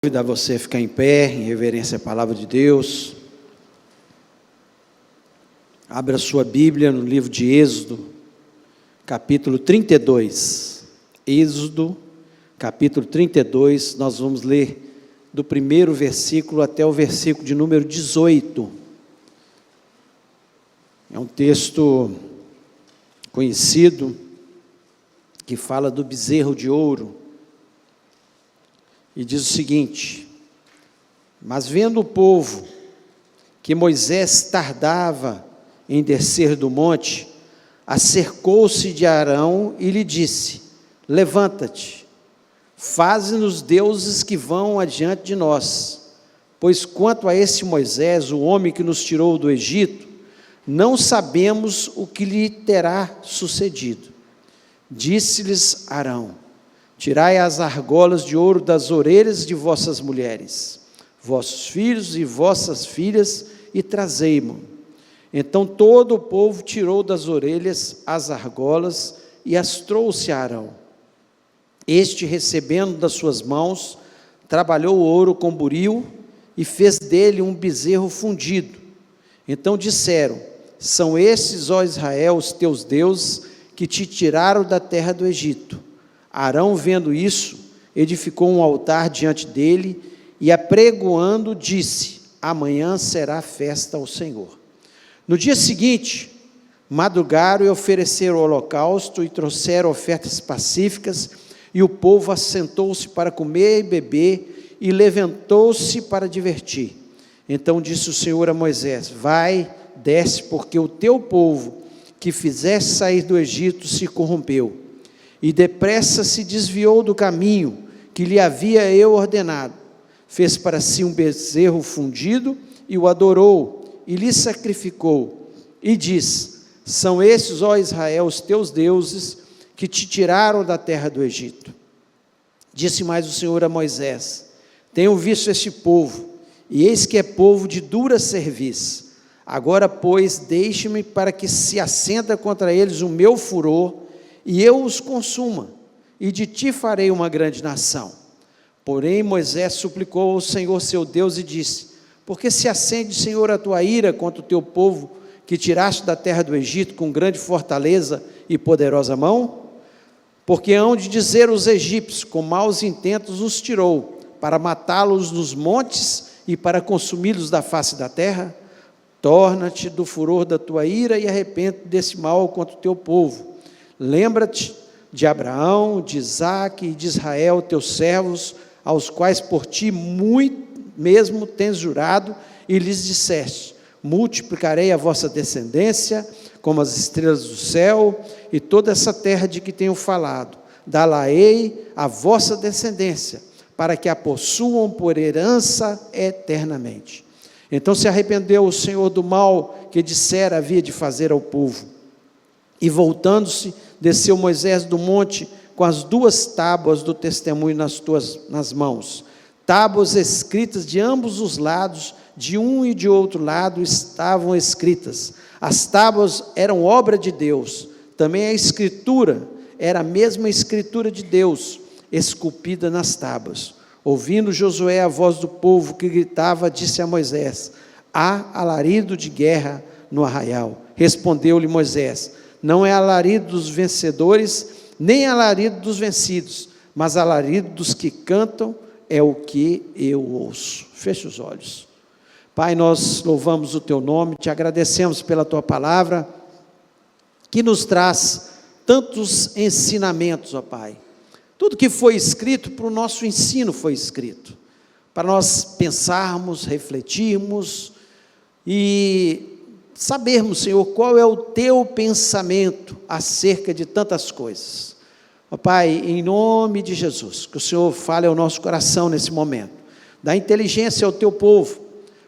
Convidar você a ficar em pé, em reverência à palavra de Deus. Abra sua Bíblia no livro de Êxodo, capítulo 32. Êxodo, capítulo 32, nós vamos ler do primeiro versículo até o versículo de número 18. É um texto conhecido, que fala do bezerro de ouro. E diz o seguinte: mas vendo o povo que Moisés tardava em descer do monte, acercou-se de Arão e lhe disse: levanta-te, faze-nos deuses que vão adiante de nós, pois quanto a esse Moisés, o homem que nos tirou do Egito, não sabemos o que lhe terá sucedido. Disse-lhes Arão: tirai as argolas de ouro das orelhas de vossas mulheres, vossos filhos e vossas filhas, e trazei-mo. Então todo o povo tirou das orelhas as argolas e as trouxe a Arão. Este, recebendo das suas mãos, trabalhou o ouro com buril e fez dele um bezerro fundido. Então disseram: são estes, ó Israel, os teus deuses, que te tiraram da terra do Egito. Arão, vendo isso, edificou um altar diante dele e, apregoando, disse: amanhã será festa ao Senhor. No dia seguinte, madrugaram e ofereceram o holocausto e trouxeram ofertas pacíficas, e o povo assentou-se para comer e beber, e levantou-se para divertir. Então disse o Senhor a Moisés: vai, desce, porque o teu povo, que fizeste sair do Egito, se corrompeu, e depressa se desviou do caminho que lhe havia eu ordenado. Fez para si um bezerro fundido e o adorou, e lhe sacrificou, e diz: são estes, ó Israel, os teus deuses, que te tiraram da terra do Egito. Disse mais o Senhor a Moisés: tenho visto este povo, e eis que é povo de dura cerviz. Agora, pois, deixe-me para que se acenda contra eles o meu furor, e eu os consuma, e de ti farei uma grande nação. Porém Moisés suplicou ao Senhor seu Deus e disse: por que se acende, Senhor, a tua ira contra o teu povo, que tiraste da terra do Egito com grande fortaleza e poderosa mão? Porque hão de dizer os egípcios: com maus intentos os tirou, para matá-los nos montes e para consumi-los da face da terra? Torna-te do furor da tua ira e arrepende desse mal contra o teu povo. Lembra-te de Abraão, de Isaque e de Israel, teus servos, aos quais por ti muito mesmo tens jurado, e lhes disseste: multiplicarei a vossa descendência como as estrelas do céu, e toda essa terra de que tenho falado, dá-la-ei a vossa descendência, para que a possuam por herança eternamente. Então se arrependeu o Senhor do mal que dissera havia de fazer ao povo. E voltando-se, desceu Moisés do monte com as 2 tábuas do testemunho nas mãos. Tábuas escritas de ambos os lados, de um e de outro lado estavam escritas. As tábuas eram obra de Deus. Também a escritura era a mesma escritura de Deus, esculpida nas tábuas. Ouvindo Josué a voz do povo que gritava, disse a Moisés: há alarido de guerra no arraial. Respondeu-lhe Moisés: não é alarido dos vencedores, nem alarido dos vencidos, mas alarido dos que cantam é o que eu ouço. Feche os olhos. Pai, nós louvamos o teu nome, te agradecemos pela tua palavra, que nos traz tantos ensinamentos, ó Pai. Tudo que foi escrito para o nosso ensino foi escrito, para nós pensarmos, refletirmos e sabermos, Senhor, qual é o teu pensamento acerca de tantas coisas. Ó Pai, em nome de Jesus, que o Senhor fale ao nosso coração nesse momento, dá inteligência ao teu povo,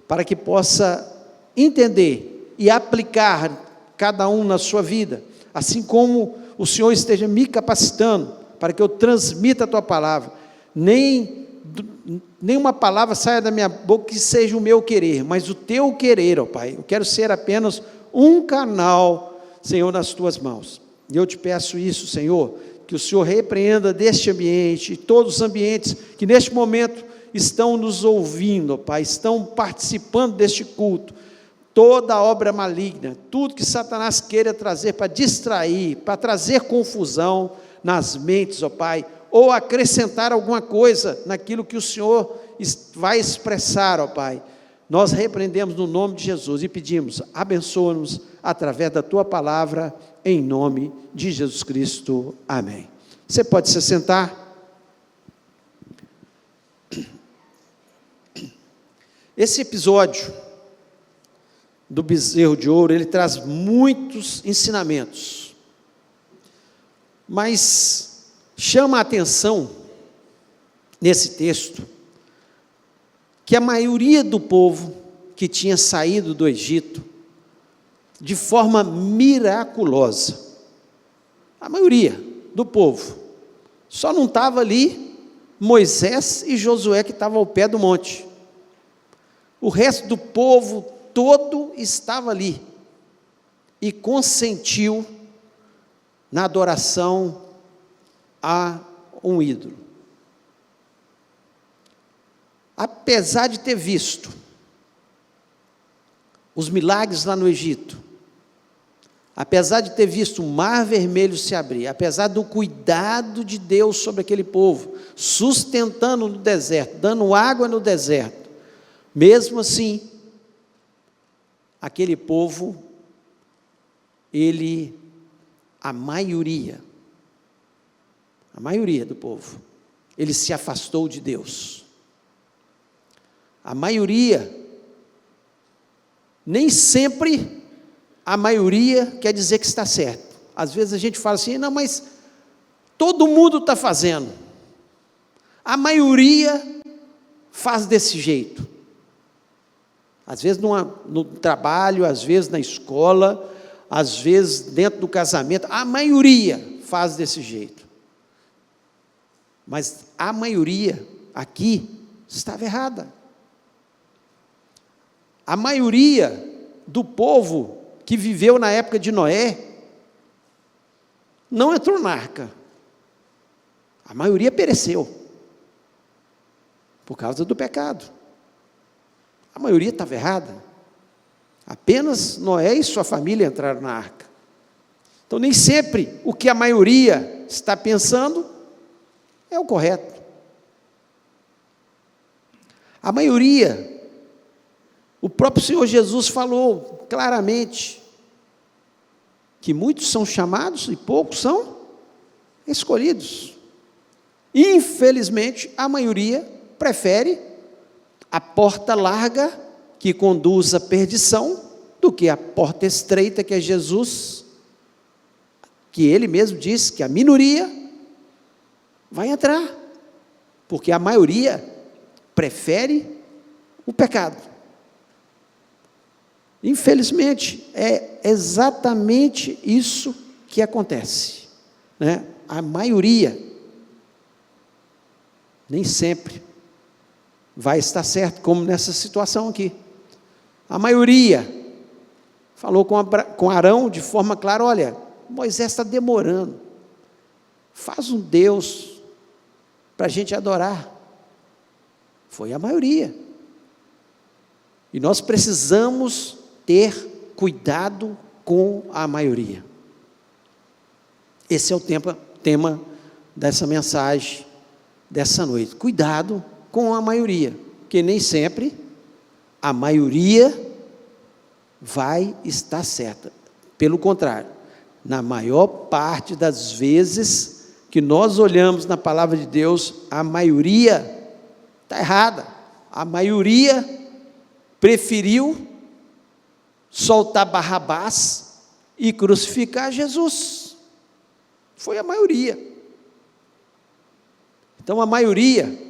para que possa entender e aplicar cada um na sua vida, assim como o Senhor esteja me capacitando, para que eu transmita a tua palavra. Nenhuma palavra saia da minha boca que seja o meu querer, mas o teu querer, ó Pai. Eu quero ser apenas um canal, Senhor, nas tuas mãos. E eu te peço isso, Senhor, que o Senhor repreenda deste ambiente, e todos os ambientes que neste momento estão nos ouvindo, ó Pai, estão participando deste culto, toda obra maligna, tudo que Satanás queira trazer para distrair, para trazer confusão nas mentes, ó Pai, ou acrescentar alguma coisa naquilo que o Senhor vai expressar, ó Pai, nós repreendemos no nome de Jesus e pedimos, abençoa-nos através da Tua palavra, em nome de Jesus Cristo, amém. Você pode se sentar. Esse episódio do bezerro de ouro, ele traz muitos ensinamentos, mas chama a atenção, nesse texto, que a maioria do povo que tinha saído do Egito, de forma miraculosa, a maioria do povo, só não estava ali Moisés e Josué, que estavam ao pé do monte, o resto do povo todo estava ali, e consentiu na adoração a um ídolo. Apesar de ter visto os milagres lá no Egito, apesar de ter visto o mar vermelho se abrir, apesar do cuidado de Deus sobre aquele povo, sustentando no deserto, dando água no deserto, mesmo assim, aquele povo, a maioria do povo, ele se afastou de Deus. A maioria, nem sempre a maioria quer dizer que está certo. Às vezes a gente fala assim, não, mas todo mundo está fazendo. A maioria faz desse jeito. Às vezes no trabalho, às vezes na escola, às vezes dentro do casamento, a maioria faz desse jeito. Mas a maioria aqui estava errada. A maioria do povo que viveu na época de Noé não entrou na arca. A maioria pereceu por causa do pecado. A maioria estava errada. Apenas Noé e sua família entraram na arca. Então, nem sempre o que a maioria está pensando é o correto. A maioria, o próprio Senhor Jesus falou claramente que muitos são chamados e poucos são escolhidos. Infelizmente, a maioria prefere a porta larga que conduz à perdição do que a porta estreita que é Jesus, que ele mesmo disse que a minoria vai entrar, porque a maioria prefere o pecado. Infelizmente, é exatamente isso que acontece, né? A maioria nem sempre vai estar certo, como nessa situação aqui. A maioria falou com Arão de forma clara, olha, Moisés está demorando, faz um Deus para a gente adorar. Foi a maioria. E nós precisamos ter cuidado com a maioria. Esse é o tema dessa mensagem, dessa noite. Cuidado com a maioria, porque nem sempre a maioria vai estar certa. Pelo contrário, na maior parte das vezes que nós olhamos na palavra de Deus, a maioria está errada. A maioria preferiu soltar Barrabás e crucificar Jesus. Foi a maioria. Então a maioria,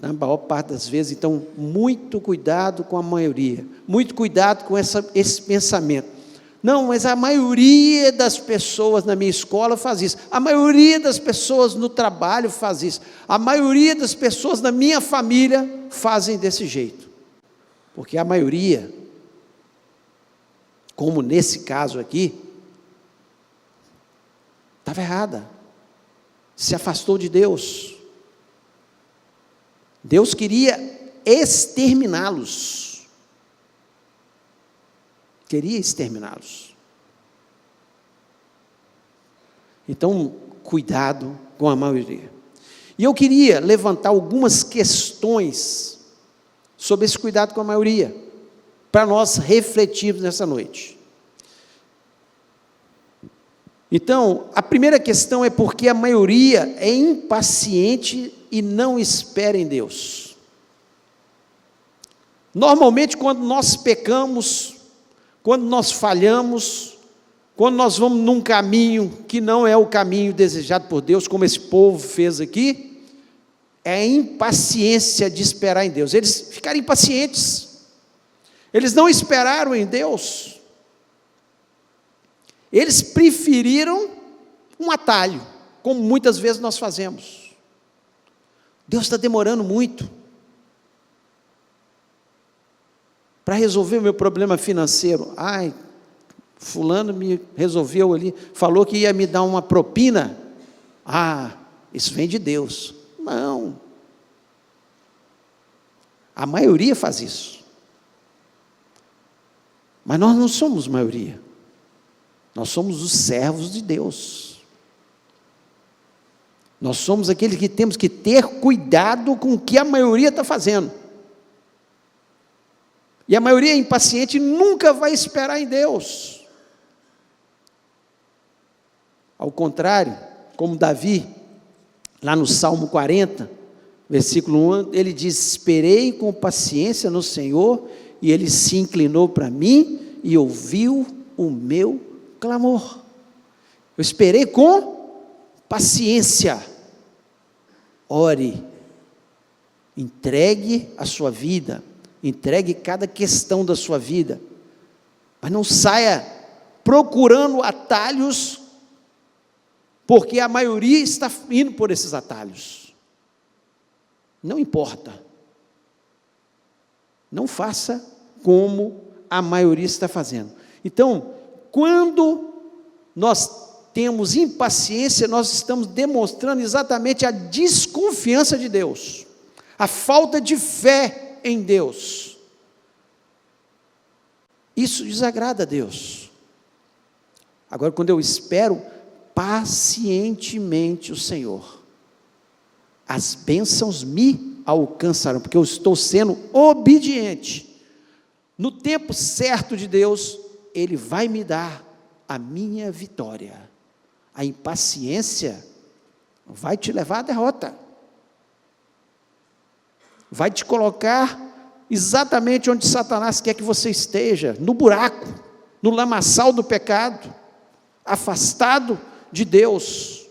na maior parte das vezes, então muito cuidado com a maioria, muito cuidado com esse pensamento. Não, mas a maioria das pessoas na minha escola faz isso, a maioria das pessoas no trabalho faz isso, a maioria das pessoas na minha família fazem desse jeito, porque a maioria, como nesse caso aqui, estava errada, se afastou de Deus, Deus queria exterminá-los. Queria exterminá-los. Então, cuidado com a maioria. E eu queria levantar algumas questões sobre esse cuidado com a maioria, para nós refletirmos nessa noite. Então, a primeira questão é porque a maioria é impaciente e não espera em Deus. Normalmente, quando nós pecamos, quando nós falhamos, quando nós vamos num caminho que não é o caminho desejado por Deus, como esse povo fez aqui, é a impaciência de esperar em Deus. Eles ficaram impacientes, eles não esperaram em Deus, eles preferiram um atalho, como muitas vezes nós fazemos. Deus está demorando muito para resolver o meu problema financeiro. Ai, fulano me resolveu ali, falou que ia me dar uma propina. Ah, isso vem de Deus. Não. A maioria faz isso. Mas nós não somos maioria. Nós somos os servos de Deus. Nós somos aqueles que temos que ter cuidado com o que a maioria está fazendo. E a maioria impaciente nunca vai esperar em Deus. Ao contrário, como Davi, lá no Salmo 40, versículo 1, ele diz: esperei com paciência no Senhor, e Ele se inclinou para mim, e ouviu o meu clamor. Eu esperei com paciência. Ore, entregue a sua vida, entregue cada questão da sua vida, mas não saia procurando atalhos, porque a maioria está indo por esses atalhos. Não importa. Não faça como a maioria está fazendo. Então, quando nós temos impaciência, nós estamos demonstrando exatamente a desconfiança de Deus, a falta de fé em Deus. Isso desagrada a Deus. Agora, quando eu espero pacientemente o Senhor, as bênçãos me alcançarão, porque eu estou sendo obediente. No tempo certo de Deus, Ele vai me dar a minha vitória. A impaciência vai te levar à derrota, vai te colocar exatamente onde Satanás quer que você esteja, no buraco, no lamaçal do pecado, afastado de Deus.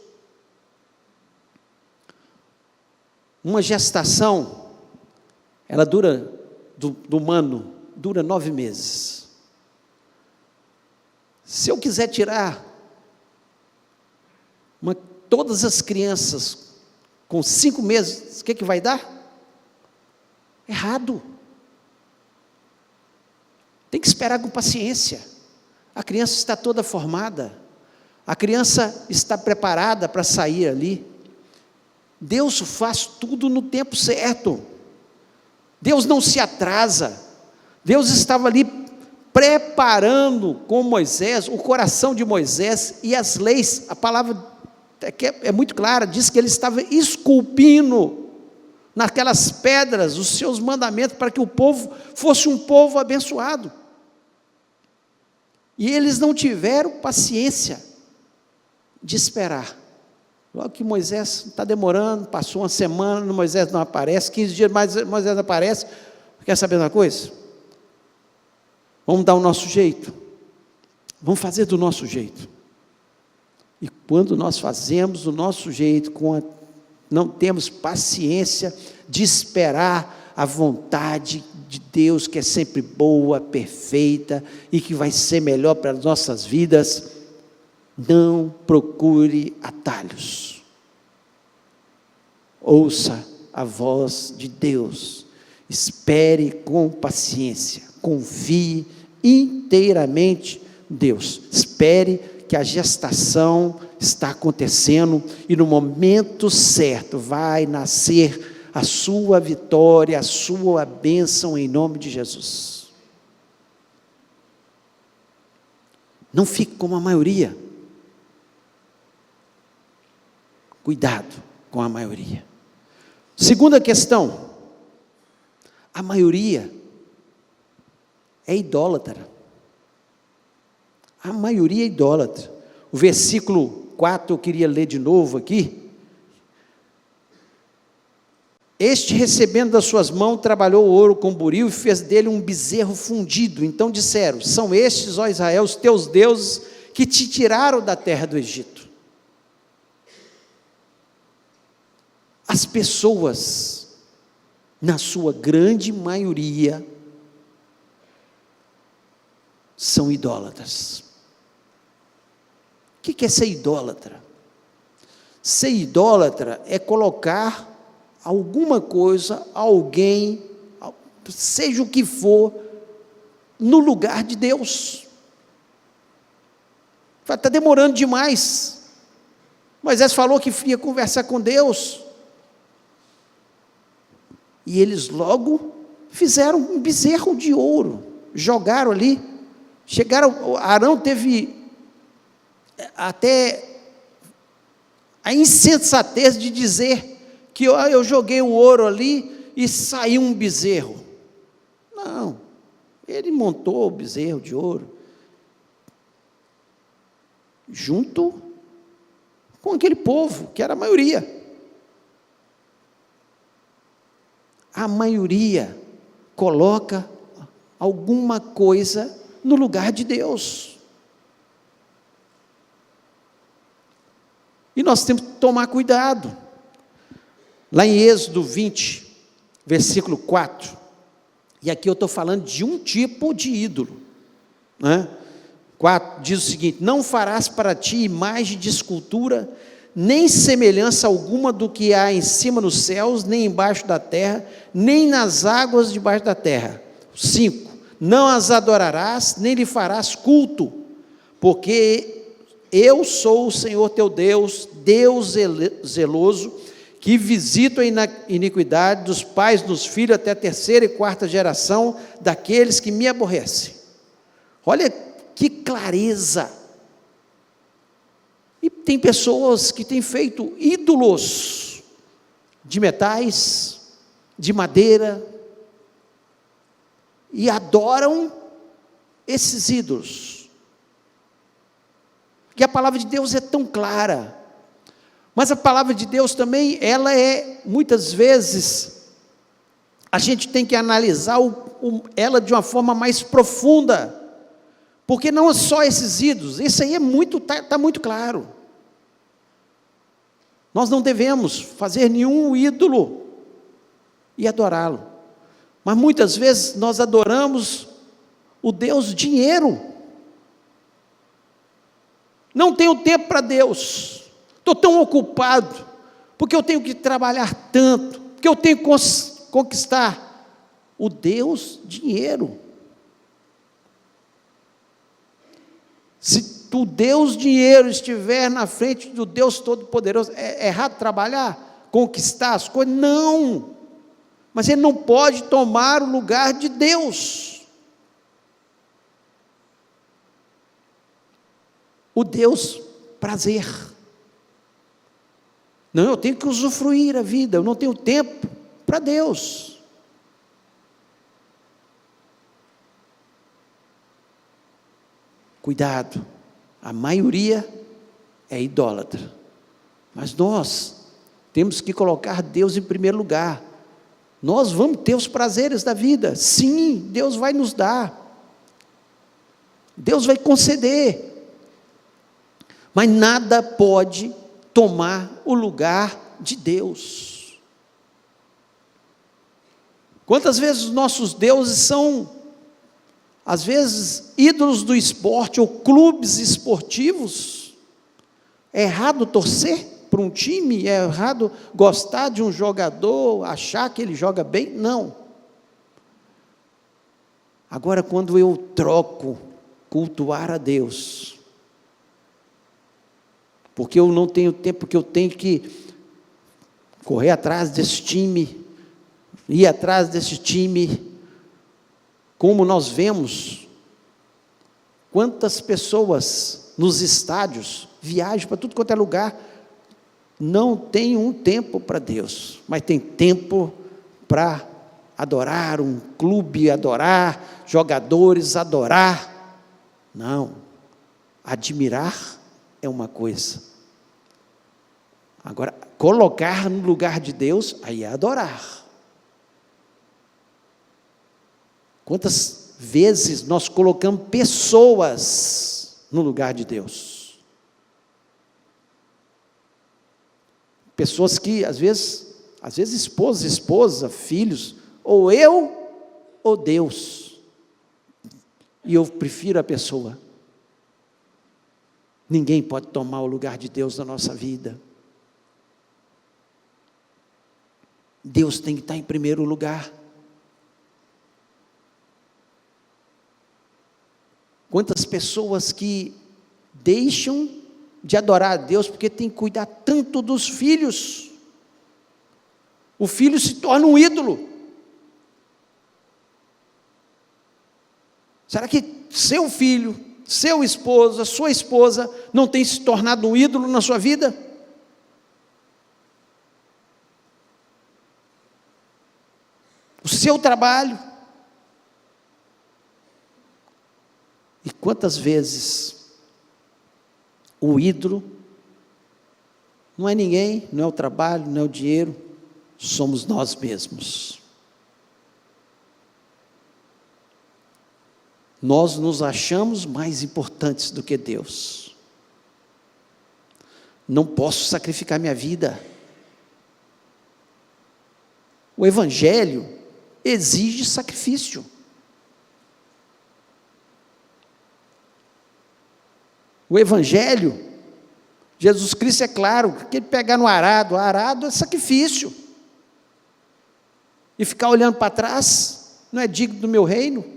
Uma gestação, ela dura, do humano, dura 9 meses. Se eu quiser tirar todas as crianças com 5 meses, o que vai dar? Errado. Tem que esperar com paciência. A criança está toda formada, a criança está preparada para sair ali. Deus faz tudo no tempo certo. Deus não se atrasa. Deus estava ali preparando com Moisés, o coração de Moisés e as leis. A palavra é muito clara, diz que ele estava esculpindo naquelas pedras os seus mandamentos, para que o povo fosse um povo abençoado. E eles não tiveram paciência de esperar. Logo que Moisés está demorando, passou uma semana, Moisés não aparece, 15 dias mais Moisés aparece. Quer saber uma coisa? Vamos dar o nosso jeito, vamos fazer do nosso jeito. E quando nós fazemos do nosso jeito, não temos paciência de esperar a vontade de Deus, que é sempre boa, perfeita, e que vai ser melhor para as nossas vidas, não procure atalhos. Ouça a voz de Deus, espere com paciência, confie inteiramente em Deus, espere que a gestação está acontecendo, e no momento certo vai nascer a sua vitória, a sua bênção em nome de Jesus. Não fique como a maioria. Cuidado com a maioria. Segunda questão, a maioria é idólatra. A maioria é idólatra. O versículo 4 eu queria ler de novo aqui. Este, recebendo das suas mãos, trabalhou o ouro com buril e fez dele um bezerro fundido. Então disseram: são estes, ó Israel, os teus deuses que te tiraram da terra do Egito. As pessoas, na sua grande maioria, são idólatras. O que é ser idólatra? Ser idólatra é colocar alguma coisa, alguém, seja o que for, no lugar de Deus. Está demorando demais. Moisés falou que ia conversar com Deus. E eles logo fizeram um bezerro de ouro, jogaram ali, chegaram, Arão teve até a insensatez de dizer que eu joguei o ouro ali e saiu um bezerro. Não, ele montou o bezerro de ouro, junto com aquele povo, que era a maioria. A maioria coloca alguma coisa no lugar de Deus. E nós temos que tomar cuidado. Lá em Êxodo 20, versículo 4, e aqui eu estou falando de um tipo de ídolo, né? 4 diz o seguinte: não farás para ti imagem de escultura, nem semelhança alguma do que há em cima nos céus, nem embaixo da terra, nem nas águas debaixo da terra. 5, não as adorarás, nem lhe farás culto, porque eu sou o Senhor teu Deus, Deus zeloso, que visito a iniquidade dos pais nos filhos até a 3ª e 4ª geração daqueles que me aborrecem. Olha que clareza. E tem pessoas que têm feito ídolos de metais, de madeira, e adoram esses ídolos. E a palavra de Deus é tão clara, mas a palavra de Deus também, ela é, muitas vezes, a gente tem que analisar ela de uma forma mais profunda, porque não é só esses ídolos, isso aí está muito claro. Nós não devemos fazer nenhum ídolo e adorá-lo, mas muitas vezes nós adoramos o Deus dinheiro. Não tenho tempo para Deus, estou tão ocupado, porque eu tenho que trabalhar tanto, porque eu tenho que conquistar o Deus dinheiro. Se o Deus dinheiro estiver na frente do Deus Todo-Poderoso, é errado trabalhar, conquistar as coisas? Não, mas ele não pode tomar o lugar de Deus. O Deus prazer. Não, eu tenho que usufruir a vida, eu não tenho tempo para Deus. Cuidado, a maioria é idólatra, mas nós temos que colocar Deus em primeiro lugar. Nós vamos ter os prazeres da vida, sim, Deus vai nos dar, Deus vai conceder, mas nada pode tomar o lugar de Deus. Quantas vezes os nossos deuses são, às vezes, ídolos do esporte ou clubes esportivos? É errado torcer para um time? É errado gostar de um jogador, achar que ele joga bem? Não. Agora, quando eu troco cultuar a Deus, porque eu não tenho tempo, porque eu tenho que correr atrás desse time, ir atrás desse time, como nós vemos, quantas pessoas nos estádios viajam para tudo quanto é lugar, não tem um tempo para Deus, mas tem tempo para adorar, um clube adorar, jogadores adorar. Não, admirar é uma coisa, agora colocar no lugar de Deus, aí é adorar. Quantas vezes nós colocamos pessoas no lugar de Deus? Pessoas que, às vezes esposa, filhos, ou eu, ou Deus. E eu prefiro a pessoa. Ninguém pode tomar o lugar de Deus na nossa vida. Deus tem que estar em primeiro lugar. Quantas pessoas que deixam de adorar a Deus porque tem que cuidar tanto dos filhos. O filho se torna um ídolo. Será que seu filho, seu esposo, a sua esposa não tem se tornado um ídolo na sua vida? O seu trabalho. E quantas vezes o ídolo não é ninguém, não é o trabalho, não é o dinheiro, somos nós mesmos. Nós nos achamos mais importantes do que Deus. Não posso sacrificar minha vida. O Evangelho exige sacrifício. O Evangelho, Jesus Cristo é claro, que ele pegar no arado é sacrifício. E ficar olhando para trás, não é digno do meu reino.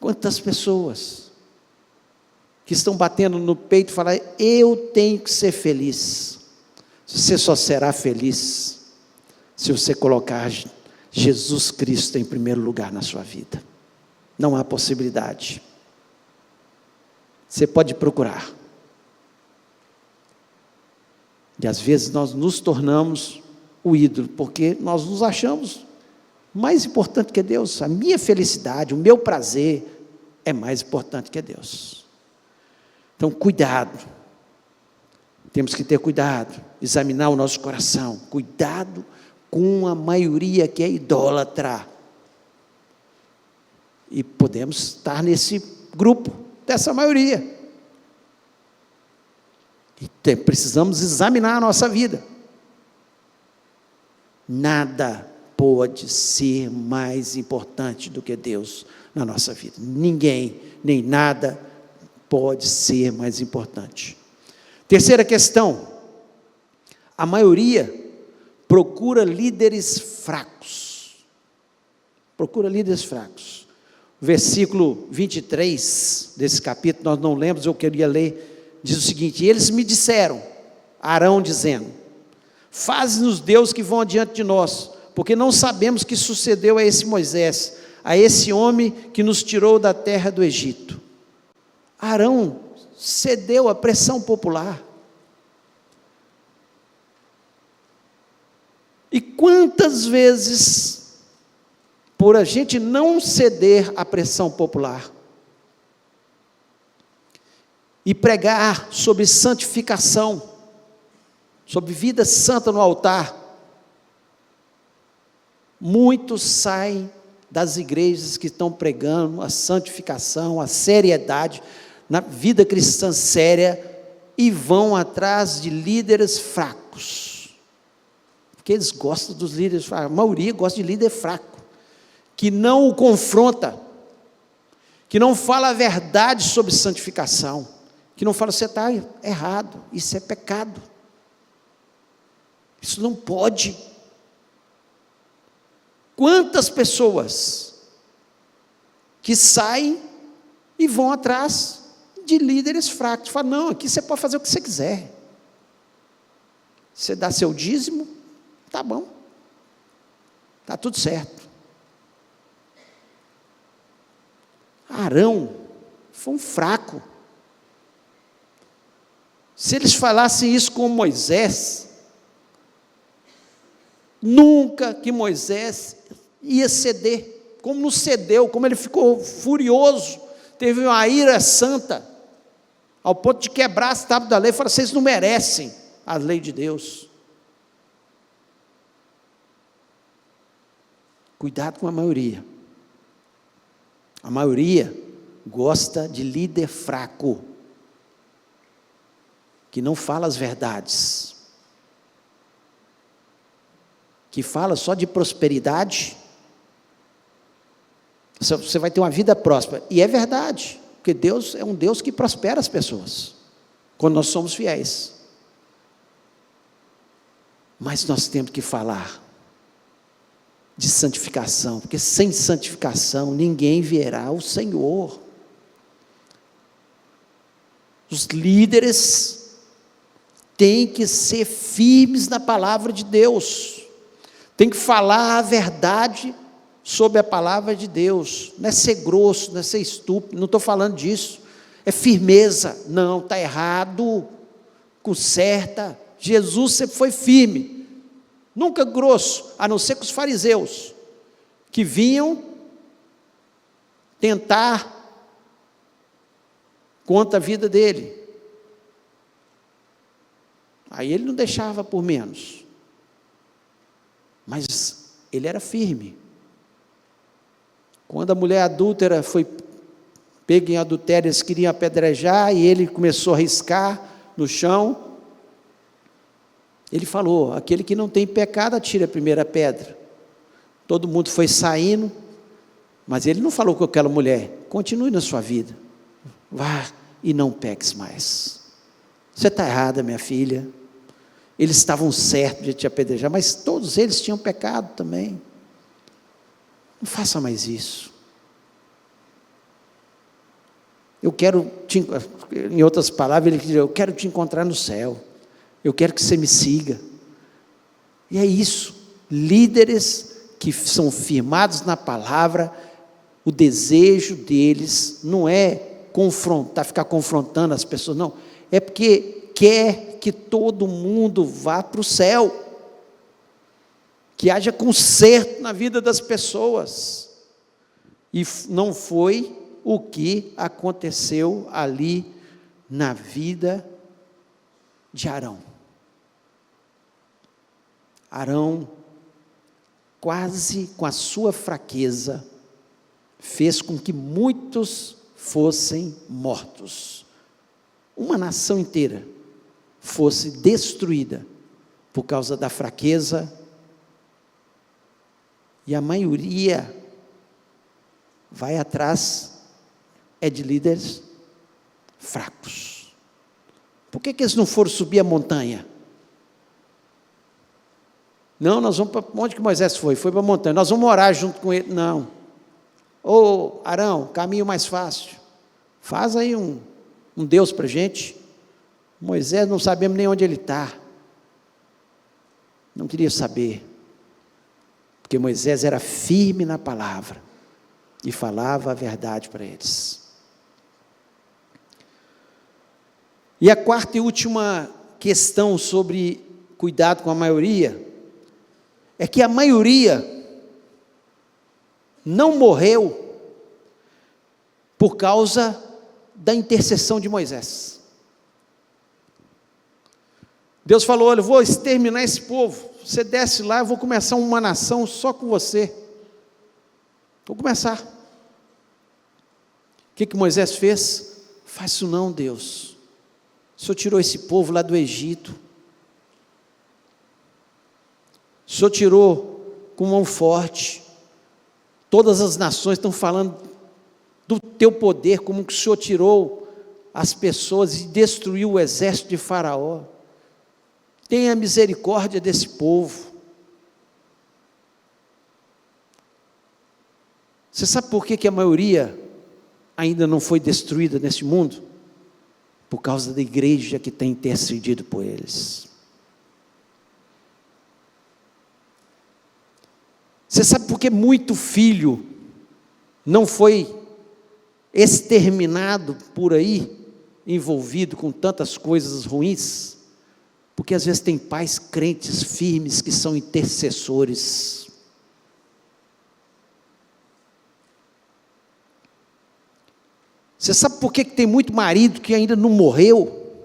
Quantas pessoas que estão batendo no peito e falam, eu tenho que ser feliz. Você só será feliz se você colocar Jesus Cristo em primeiro lugar na sua vida. Não há possibilidade. Você pode procurar. E às vezes nós nos tornamos o ídolo, porque nós nos achamos mais importante que Deus. A minha felicidade, o meu prazer é mais importante que Deus. Então, cuidado. Temos que ter cuidado, examinar o nosso coração. Cuidado com a maioria que é idólatra. E podemos estar nesse grupo, dessa maioria. E precisamos examinar a nossa vida. Nada pode ser mais importante do que Deus na nossa vida. Ninguém, nem nada pode ser mais importante. Terceira questão. A maioria procura líderes fracos. Procura líderes fracos. Versículo 23 desse capítulo, nós não lemos, eu queria ler, diz o seguinte: eles me disseram, Arão dizendo, faze-nos Deus que vão adiante de nós, porque não sabemos o que sucedeu a esse Moisés, a esse homem que nos tirou da terra do Egito. Arão cedeu à pressão popular. E quantas vezes, por a gente não ceder à pressão popular e pregar sobre santificação, sobre vida santa no altar, muitos saem das igrejas que estão pregando a santificação, a seriedade, na vida cristã séria, e vão atrás de líderes fracos, porque eles gostam dos líderes fracos, a maioria gosta de líder fraco, que não o confronta, que não fala a verdade sobre santificação, que não fala, você está errado, isso é pecado, isso não pode. Quantas pessoas que saem e vão atrás de líderes fracos, falam, não, aqui você pode fazer o que você quiser, Você dá seu dízimo, tá bom, tá tudo certo. Arão foi um fraco. Se eles falassem isso com Moisés, nunca que Moisés ia ceder, como não cedeu, como ele ficou furioso, teve uma ira santa, ao ponto de quebrar as tábuas da lei, falou: vocês não merecem a lei de Deus. Cuidado com a maioria. A maioria gosta de líder fraco, que não fala as verdades, que fala só de prosperidade. Você vai ter uma vida próspera, e é verdade, porque Deus é um Deus que prospera as pessoas, quando nós somos fiéis. Mas nós temos que falar de santificação, porque sem santificação ninguém verá o Senhor. Os líderes têm que ser firmes na palavra de Deus, tem que falar a verdade sobre a palavra de Deus, não é ser grosso, não é ser estúpido, não estou falando disso, é firmeza. Não, está errado, conserta. Jesus sempre foi firme, nunca grosso, a não ser com os fariseus, que vinham tentar contra a vida dele, aí ele não deixava por menos, mas ele era firme. Quando a mulher adúltera foi pega em adultério, eles queriam apedrejar, e ele começou a riscar no chão, ele falou: aquele que não tem pecado, atire a primeira pedra. Todo mundo foi saindo, mas ele não falou com aquela mulher: continue na sua vida, vá e não peques mais. Você está errada, minha filha. Eles estavam certos de te apedrejar, mas todos eles tinham pecado também. Não faça mais isso. Eu quero em outras palavras, ele diz: eu quero te encontrar no céu, eu quero que você me siga. E é isso, líderes que são firmados na palavra, o desejo deles não é confrontar, ficar confrontando as pessoas, não, é porque quer que todo mundo vá para o céu, que haja conserto na vida das pessoas. E não foi o que aconteceu ali na vida de Arão. Arão, quase com a sua fraqueza, fez com que muitos fossem mortos. Uma nação inteira fosse destruída por causa da fraqueza. E a maioria vai atrás de líderes fracos. Por que eles não foram subir a montanha? Não, nós vamos para onde que Moisés foi? Foi para a montanha, nós vamos orar junto com ele. Não. Ô Arão, caminho mais fácil, faz aí um Deus para a gente. Moisés, não sabemos nem onde ele está, não queria saber, porque Moisés era firme na palavra, e falava a verdade para eles. E a quarta e última questão sobre cuidado com a maioria, é que a maioria não morreu por causa da intercessão de Moisés. Deus falou: olha, eu vou exterminar esse povo, você desce lá, eu vou começar uma nação só com você, vou começar. O que Moisés fez? Faz isso não, Deus, o Senhor tirou esse povo lá do Egito, o Senhor tirou com mão forte, todas as nações estão falando do teu poder, como que o Senhor tirou as pessoas e destruiu o exército de Faraó. Tenha misericórdia desse povo. Você sabe por que a maioria ainda não foi destruída nesse mundo? Por causa da igreja que tem intercedido por eles. Você sabe por que muito filho não foi exterminado por aí, envolvido com tantas coisas ruins? Porque às vezes tem pais crentes firmes que são intercessores. Você sabe por que tem muito marido que ainda não morreu?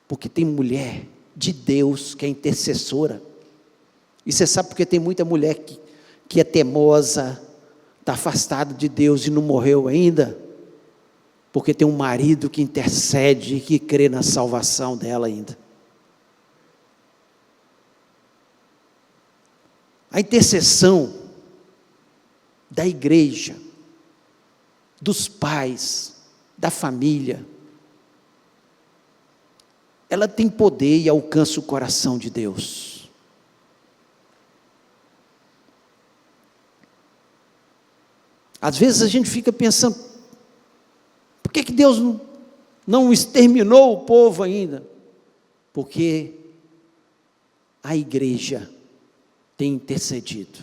Porque tem mulher de Deus que é intercessora. E você sabe por que tem muita mulher que é teimosa, está afastada de Deus e não morreu ainda? Porque tem um marido que intercede e que crê na salvação dela ainda. A intercessão da igreja, dos pais, da família, ela tem poder e alcança o coração de Deus. Às vezes a gente fica pensando, por que Deus não exterminou o povo ainda? Porque a igreja tem intercedido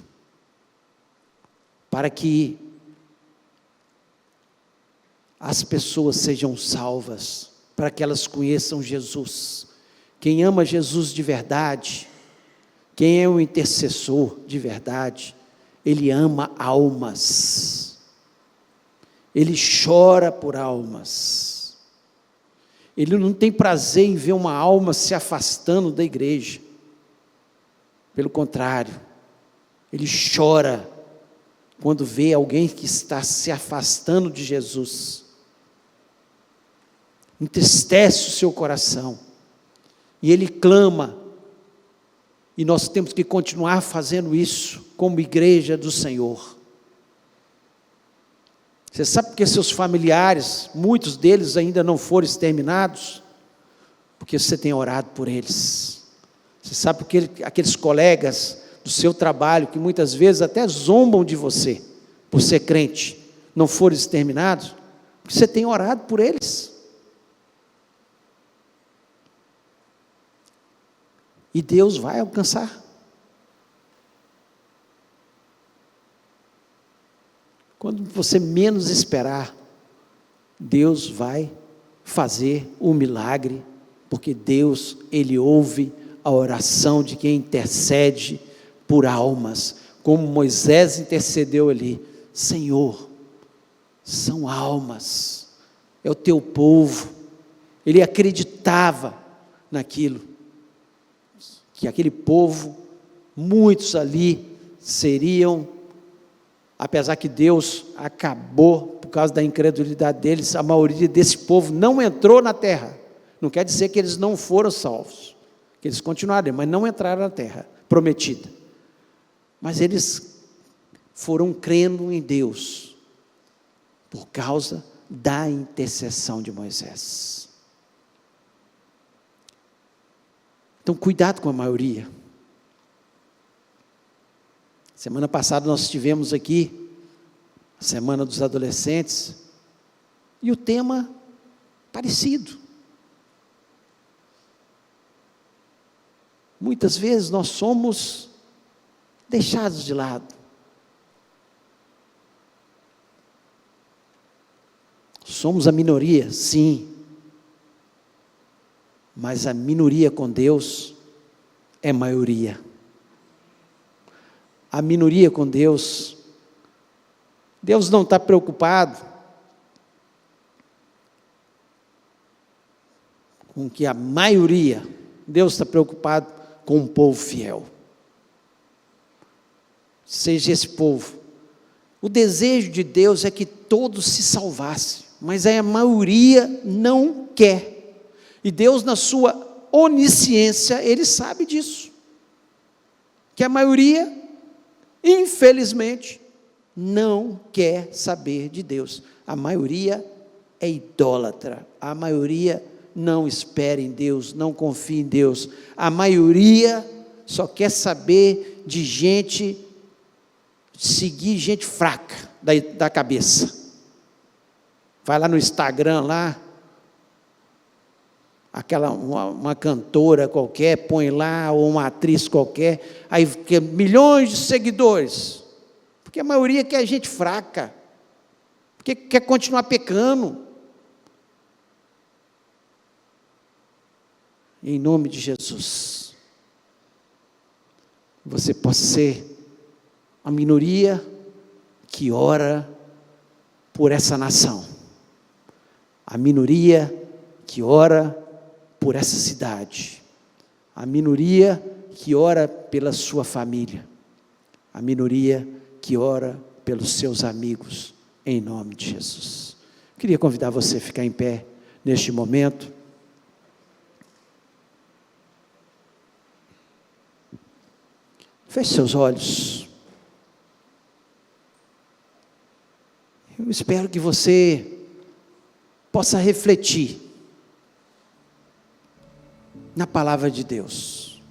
para que as pessoas sejam salvas, para que elas conheçam Jesus. Quem ama Jesus de verdade, quem é o intercessor de verdade, ele ama almas. Ele chora por almas. Ele não tem prazer em ver uma alma se afastando da igreja. Pelo contrário, ele chora quando vê alguém que está se afastando de Jesus. Entristece o seu coração. E ele clama. E nós temos que continuar fazendo isso como igreja do Senhor. Você sabe por que seus familiares, muitos deles ainda não foram exterminados? Porque você tem orado por eles. Você sabe por que aqueles colegas do seu trabalho, que muitas vezes até zombam de você, por ser crente, não foram exterminados? Porque você tem orado por eles. E Deus vai alcançar. Quando você menos esperar, Deus vai fazer o milagre, porque Deus, Ele ouve a oração de quem intercede por almas, como Moisés intercedeu ali. Senhor, são almas, é o teu povo. Ele acreditava naquilo, que aquele povo, muitos ali seriam, apesar que Deus acabou por causa da incredulidade deles, a maioria desse povo não entrou na terra. Não quer dizer que eles não foram salvos, que eles continuaram, mas não entraram na terra prometida. Mas eles foram crendo em Deus, por causa da intercessão de Moisés. Então, cuidado com a maioria. Semana passada nós estivemos aqui, a Semana dos Adolescentes, e o tema parecido. Muitas vezes nós somos deixados de lado. Somos a minoria, sim. Mas a minoria com Deus é maioria. A minoria com Deus, Deus não está preocupado com que a maioria, Deus está preocupado com o povo fiel. Seja esse povo. O desejo de Deus é que todos se salvassem, mas a maioria não quer. E Deus, na sua onisciência, Ele sabe disso. Que a maioria, infelizmente, não quer saber de Deus. A maioria é idólatra. A maioria não espera em Deus, não confia em Deus. A maioria só quer saber de gente, seguir gente fraca da cabeça. Vai lá no Instagram lá, uma cantora qualquer, põe lá, ou uma atriz qualquer, aí quer milhões de seguidores, porque a maioria quer gente fraca, porque quer continuar pecando. Em nome de Jesus, você possa ser a minoria que ora por essa nação, a minoria que ora por essa cidade, a minoria que ora pela sua família, a minoria que ora pelos seus amigos, em nome de Jesus. Queria convidar você a ficar em pé neste momento. Feche seus olhos. Eu espero que você possa refletir na palavra de Deus.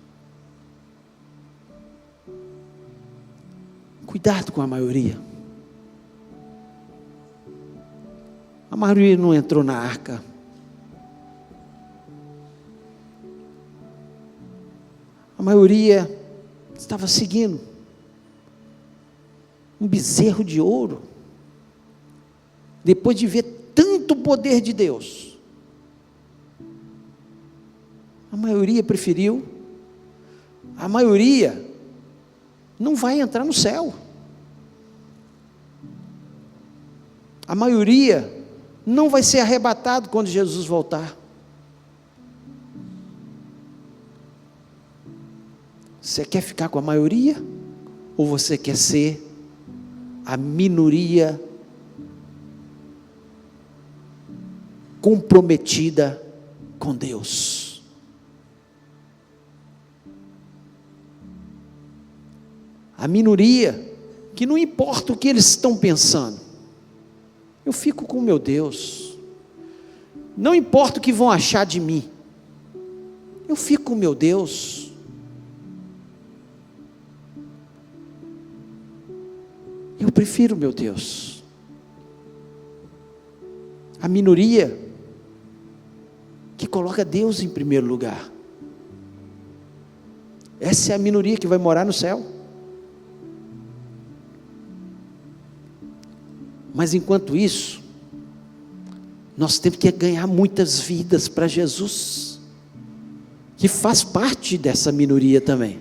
Cuidado com a maioria. A maioria não entrou na arca. A maioria estava seguindo um bezerro de ouro, depois de ver tanto poder de Deus. A maioria preferiu, a maioria não vai entrar no céu, a maioria não vai ser arrebatado quando Jesus voltar. Você quer ficar com a maioria? Ou você quer ser a minoria comprometida com Deus? A minoria que não importa o que eles estão pensando, eu fico com o meu Deus. Não importa o que vão achar de mim, eu fico com o meu Deus. Eu prefiro meu Deus. A minoria que coloca Deus em primeiro lugar. Essa é a minoria que vai morar no céu. Mas enquanto isso, nós temos que ganhar muitas vidas para Jesus, que faz parte dessa minoria também.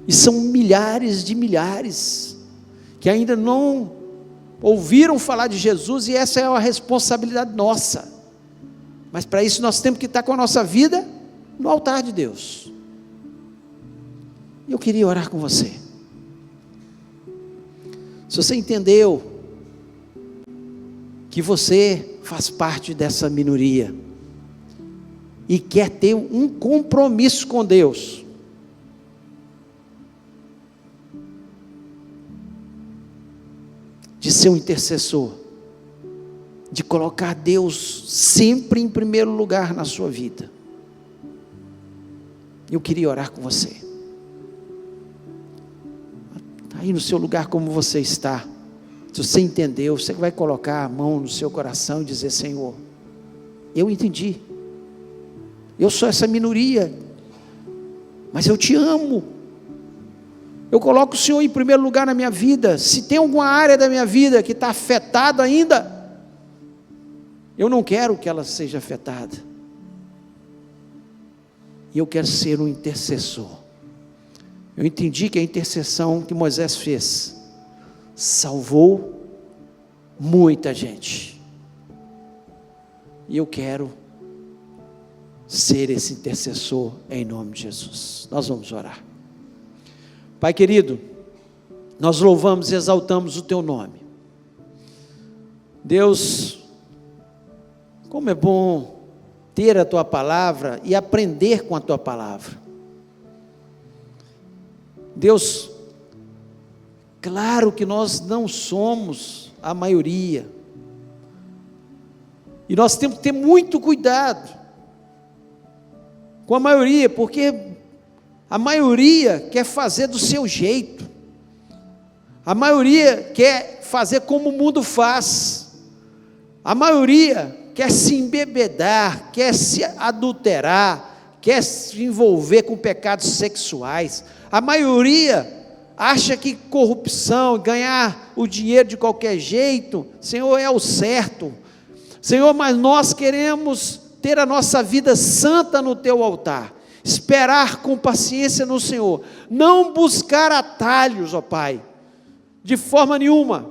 E são milhares de milhares que ainda não ouviram falar de Jesus, e essa é uma responsabilidade nossa. Mas para isso nós temos que estar com a nossa vida no altar de Deus. E eu queria orar com você. Se você entendeu que você faz parte dessa minoria e quer ter um compromisso com Deus, de ser um intercessor, de colocar Deus sempre em primeiro lugar na sua vida, eu queria orar com você. Aí no seu lugar como você está, se você entendeu, você vai colocar a mão no seu coração e dizer: Senhor, eu entendi, eu sou essa minoria, mas eu te amo, eu coloco o Senhor em primeiro lugar na minha vida. Se tem alguma área da minha vida que está afetada ainda, eu não quero que ela seja afetada, e eu quero ser um intercessor. Eu entendi que a intercessão que Moisés fez salvou muita gente, e eu quero ser esse intercessor em nome de Jesus. Nós vamos orar. Pai querido, nós louvamos e exaltamos o Teu nome. Deus, como é bom ter a Tua palavra e aprender com a Tua palavra. Deus, claro que nós não somos a maioria, e nós temos que ter muito cuidado com a maioria, porque a maioria quer fazer do seu jeito, a maioria quer fazer como o mundo faz, a maioria quer se embebedar, quer se adulterar, quer se envolver com pecados sexuais. A maioria acha que corrupção, ganhar o dinheiro de qualquer jeito, Senhor, é o certo. Senhor, mas nós queremos ter a nossa vida santa no teu altar, esperar com paciência no Senhor, não buscar atalhos, ó Pai, de forma nenhuma,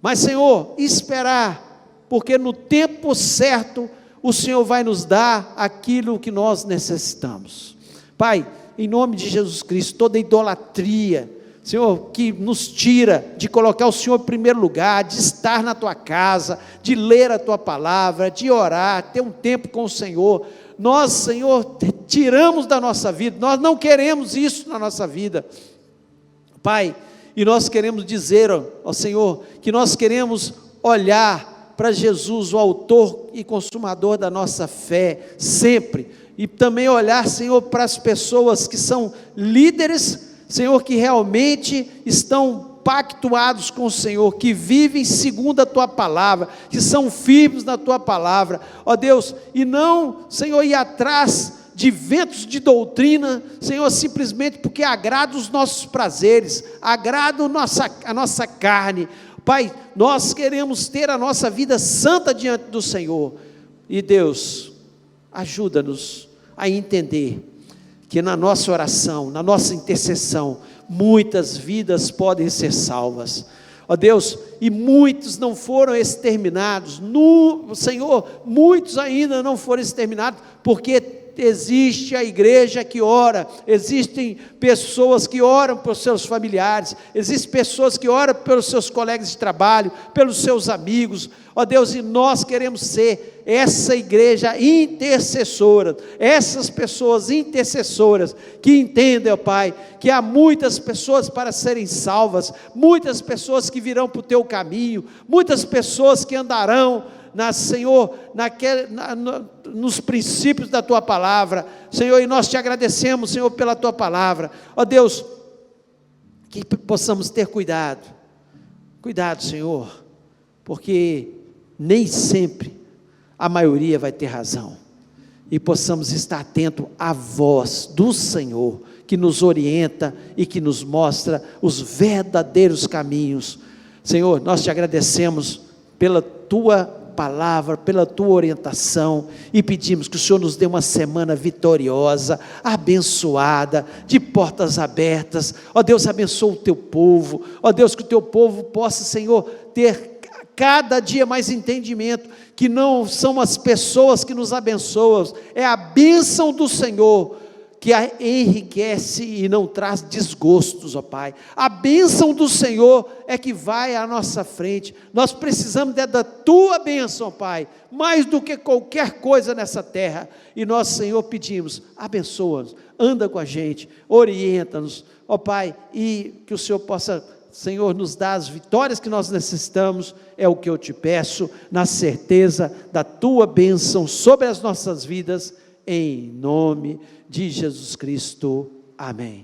mas Senhor, esperar, porque no tempo certo, o Senhor vai nos dar aquilo que nós necessitamos. Pai, em nome de Jesus Cristo, toda idolatria, Senhor, que nos tira de colocar o Senhor em primeiro lugar, de estar na tua casa, de ler a tua palavra, de orar, ter um tempo com o Senhor, nós, Senhor, tiramos da nossa vida, nós não queremos isso na nossa vida, Pai, e nós queremos dizer, ó Senhor, que nós queremos olhar para Jesus, o autor e consumador da nossa fé, sempre, e também olhar, Senhor, para as pessoas que são líderes, Senhor, que realmente estão pactuados com o Senhor, que vivem segundo a Tua palavra, que são firmes na Tua palavra, ó Deus, e não, Senhor, ir atrás de ventos de doutrina, Senhor, simplesmente porque agrada os nossos prazeres, agrada a nossa carne. Pai, nós queremos ter a nossa vida santa diante do Senhor, e Deus, ajuda-nos a entender que na nossa oração, na nossa intercessão, muitas vidas podem ser salvas, ó Deus, e muitos não foram exterminados, Senhor, muitos ainda não foram exterminados, porque existe a igreja que ora, existem pessoas que oram pelos seus familiares, existem pessoas que oram pelos seus colegas de trabalho, pelos seus amigos, ó Deus, e nós queremos ser essa igreja intercessora, essas pessoas intercessoras, que entendem, ó Pai, que há muitas pessoas para serem salvas, muitas pessoas que virão para o teu caminho, muitas pessoas que andarão, Senhor, nos princípios da Tua palavra, Senhor, e nós te agradecemos, Senhor, pela Tua palavra, ó Deus, que possamos ter cuidado, Senhor, porque nem sempre a maioria vai ter razão, e possamos estar atento à voz do Senhor, que nos orienta e que nos mostra os verdadeiros caminhos. Senhor, nós te agradecemos pela Tua palavra, pela Tua orientação, e pedimos que o Senhor nos dê uma semana vitoriosa, abençoada, de portas abertas, ó Deus, abençoa o Teu povo, ó Deus, que o Teu povo possa, Senhor, ter cada dia mais entendimento, que não são as pessoas que nos abençoam, é a bênção do Senhor, que a enriquece e não traz desgostos, ó Pai, a bênção do Senhor é que vai à nossa frente, nós precisamos da Tua bênção, ó Pai, mais do que qualquer coisa nessa terra, e nós, Senhor, pedimos, abençoa-nos, anda com a gente, orienta-nos, ó Pai, e que o Senhor possa, Senhor, nos dar as vitórias que nós necessitamos, é o que eu te peço, na certeza da Tua bênção sobre as nossas vidas, em nome de Jesus Cristo, amém.